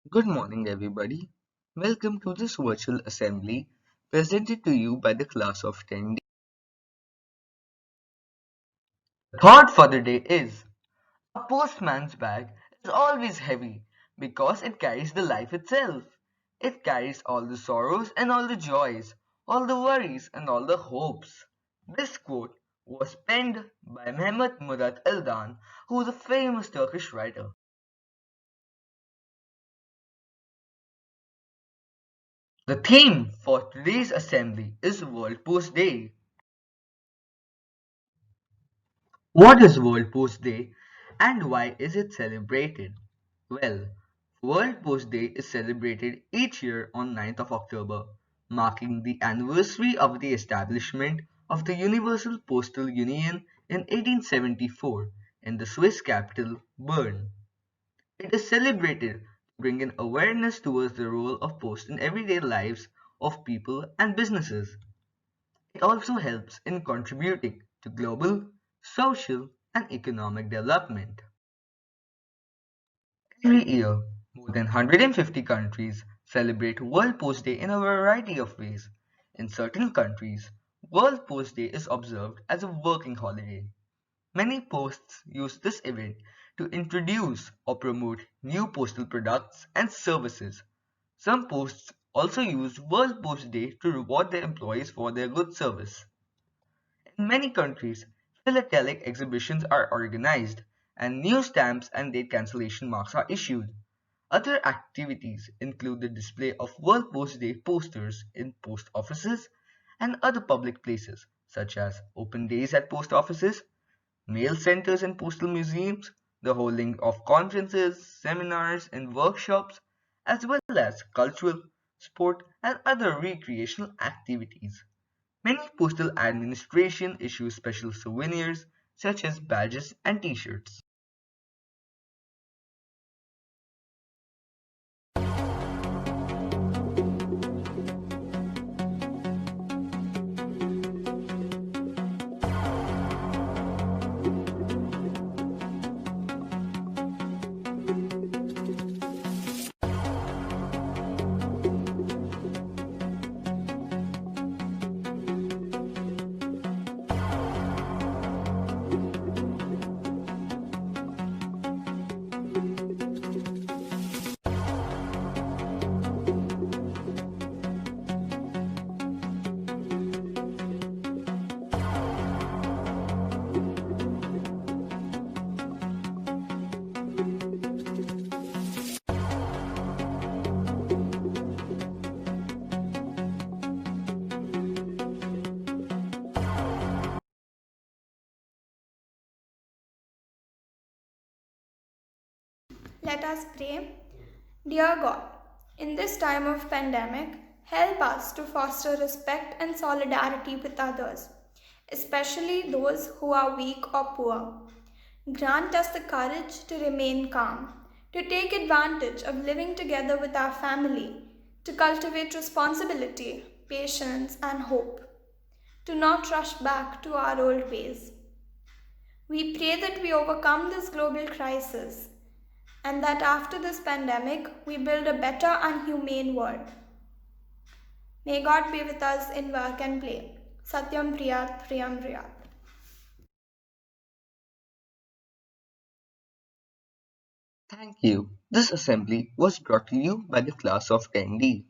Good morning, everybody. Welcome to this virtual assembly presented to you by the class of 10D. The thought for the day is a postman's bag is always heavy because it carries the life itself. It carries all the sorrows and all the joys, all the worries and all the hopes. This quote was penned by Mehmet Murat Eldan, who is a famous Turkish writer. The theme for today's assembly is World Post Day. What is World Post Day and why is it celebrated? Well, World Post Day is celebrated each year on 9th of October, marking the anniversary of the establishment of the Universal Postal Union in 1874 in the Swiss capital Bern. It is celebrated to bring in awareness towards the role of post in everyday lives of people and businesses. It also helps in contributing to global, social, and economic development. Every year, more than 150 countries celebrate World Post Day in a variety of ways. In certain countries, World Post Day is observed as a working holiday. Many posts use this event to introduce or promote new postal products and services. Some posts also use World Post Day to reward their employees for their good service. In many countries, philatelic exhibitions are organized, and new stamps and date cancellation marks are issued. Other activities include the display of World Post Day posters in post offices and other public places, such as open days at post offices, mail centers and postal museums, the holding of conferences, seminars, and workshops, as well as cultural, sport, and other recreational activities. Many postal administration issue special souvenirs such as badges and t-shirts. Let us pray. Dear God, in this time of pandemic, help us to foster respect and solidarity with others, especially those who are weak or poor. Grant us the courage to remain calm, to take advantage of living together with our family, to cultivate responsibility, patience, and hope, to not rush back to our old ways. We pray that we overcome this global crisis and that after this pandemic, we build a better and humane world. May God be with us in work and play. Satyam Priyat Priyam Priyat. Thank you. This assembly was brought to you by the class of 10D.